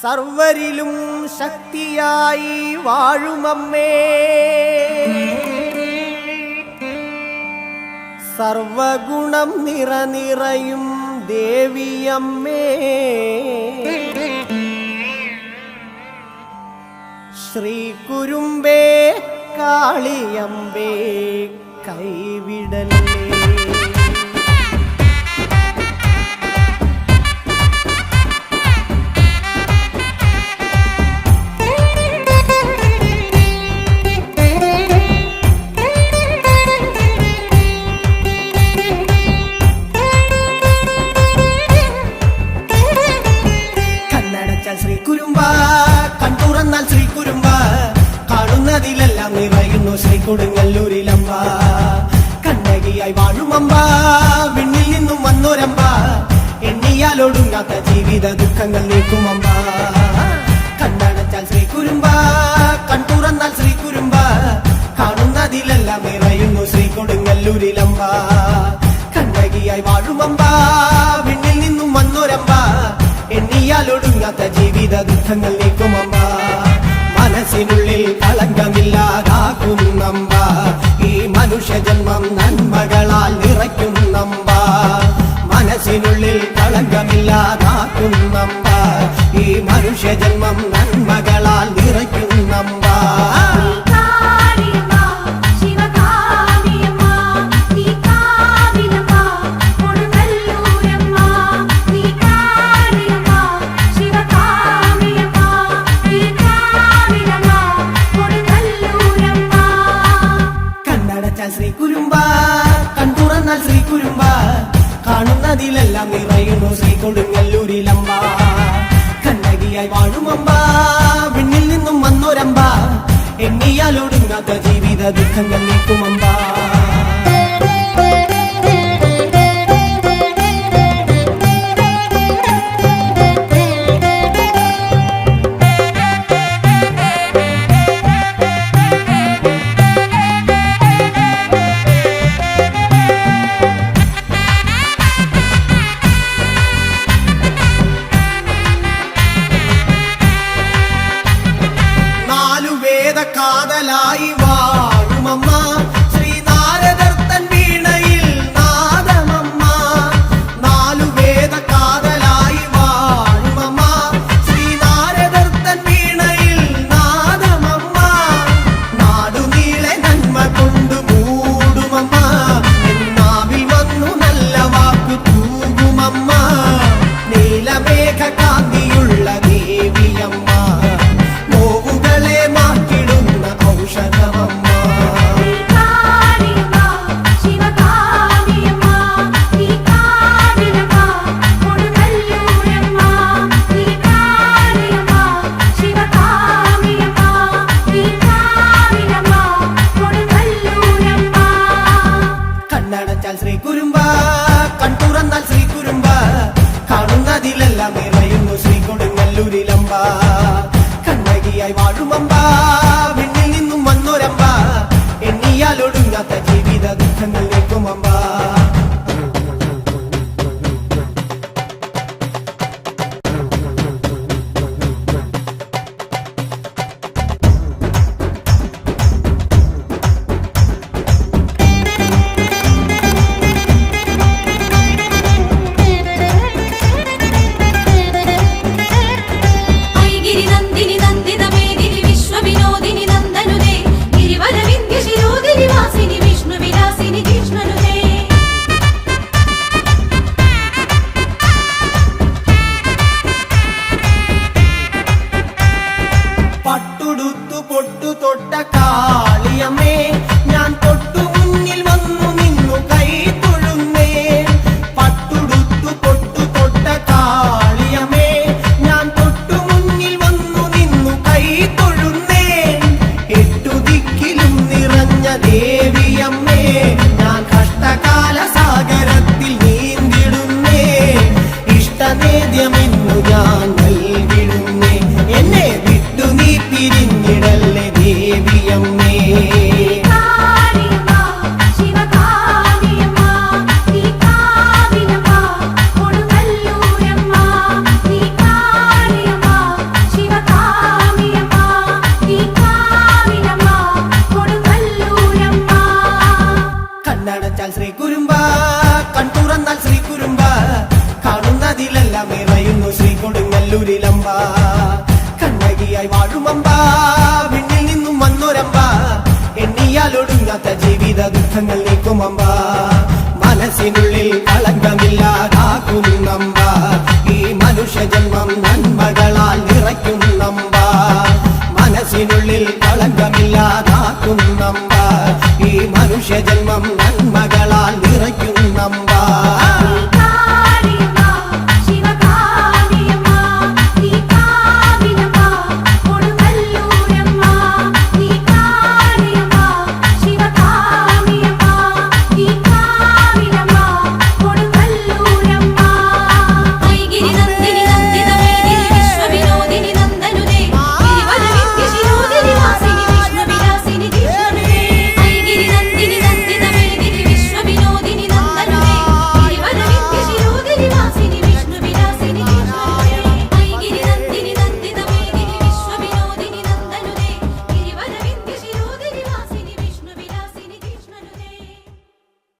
സർവരിലും ശക്തിയായി വാഴുമമ്മേ, സർവഗുണം നിറയും ദേവിയമ്മേ, ശ്രീ കുരുമ്പേ കാളിയമ്പേ കൈവിടലേ. ശ്രീ കുരുമ്പ കണ്ടുറന്നാൽ ശ്രീ കുരുമ്പ, കാണുന്നതിലെല്ലാം നിറയുന്നു ശ്രീ കൊടുങ്ങല്ലൂരിലമ്പ. കണ്ണകിയായി വാഴുമമ്പ, വിണ്ണിൽ നിന്നും വന്നോരമ്പ, എണ്ണിയാലൊടുങ്ങാത്ത ജീവിത ദുഃഖങ്ങൾ നീക്കുമമ്പ. കണ്ണടച്ചാൽ ശ്രീ കുരുമ്പ കണ്ടുറന്നാൽ ശ്രീ കുരുമ്പ, കാണുന്നതിലെല്ലാം നിറയുന്നു ശ്രീ കൊടുങ്ങല്ലൂരിലമ്പ. കണ്ണകിയായി വാഴുമമ്പ, വിണ്ണിൽ നിന്നും വന്നോരമ്പ, എണ്ണിയാലൊടുങ്ങാത്ത ജീവിത ദുഃഖങ്ങൾ നീക്കുമമ്പ. മനസ്സിനുള്ളിൽ കളങ്കമില്ലാതാക്കുന്നമ്പ, ഈ മനുഷ്യജന്മം നന്മകളാൽ നിറയ്ക്കുന്നമ്പ. മനസ്സിനുള്ളിൽ കളങ്കമില്ലാതാക്കുന്നമ്പ, ഈ മനുഷ്യജന്മം നന്മകളാൽ നിറയ്ക്കുന്നമ്പ. ശ്രീ കുരുമ്പ കണ്ടുറന്നാൽ ശ്രീ കുരുമ്പ, കാണുന്നതിലെല്ലാം നിറയുന്നു ശ്രീ കൊടുങ്ങല്ലൂരിലമ്പ. കണ്ണകിയായി വാഴുമമ്പ, വിണ്ണിൽ നിന്നും വന്നോരമ്പ, എണ്ണിയാലൊടുങ്ങാത്ത ജീവിത ദുഃഖങ്ങൾ നീക്കുമമ്പ. കാതലായി വാഴുമമ്മ, ശ്രീനാരദർത്തൻ വീണയിൽ നാദമമ്മ. നാലുവേദ കാതലായി വാഴുമമ്മ, ശ്രീനാരദർത്തൻ വീണയിൽ നാദമമ്മ. നാടുനീളെ നന്മ കൊണ്ട് മൂടുമമ്മ, എന്നാവിൽ വന്നു നല്ല വാക്കു തൂകുമമ്മ. നീലമേഘ കാന്തിയുള്ള ദേവിയമ്മ, ശ്രീ കുരുമ്പ കണ്ടുറന്നാൽ ശ്രീ കുരുമ്പ, കാണുന്നതിലെല്ലാം നിറയുന്നു ശ്രീ കൊടുങ്ങല്ലൂരിലമ്പ. കണ്ണകിയായി വാഴുമമ്പ, വിണ്ണിൽ നിന്നും വന്നോരമ്പ, എണ്ണിയാലൊടുങ്ങാത്ത ജീവിത ദുഃഖങ്ങൾ നീക്കുമമ്പ. പട്ടുടുത്തു പൊട്ടു തൊട്ട കാളിയമ്മേ, ഞാൻ തൊട്ടു മുന്നിൽ വന്നു നിന്നു കൈ തൊഴുന്നേ. പട്ടുടുത്തു പൊട്ടു തൊട്ട കാളിയമ്മേ, ഞാൻ തൊട്ടു മുന്നിൽ വന്നു നിന്നു കൈ തൊഴുന്നേ. എട്ടു ദിക്കിലും നിറഞ്ഞ ദേവിയമ്മേ, ഞാൻ കഷ്ടകാല സാഗരത്തിൽ നീന്തിടുന്നേ. ഇഷ്ടനേദ്യമെന്നു ഞാൻ നൽകിടുന്നേ, എന്നെ വിട്ടു നീ പിരിഞ്ഞിടല്ലേ ദേവിയമ്മേ. നിറയുന്നു ശ്രീ കൊടുങ്ങല്ലൂരിലമ്പ. കണ്ണകിയായി വാഴുമമ്പ, വിണ്ണിൽ നിന്നും വന്നൊരമ്പ, എണ്ണിയാലൊടുങ്ങാത്ത ജീവിത ദുഃഖങ്ങൾ നീക്കുമമ്പ. മനസ്സിനുള്ളിൽ കളങ്കമില്ലാതെ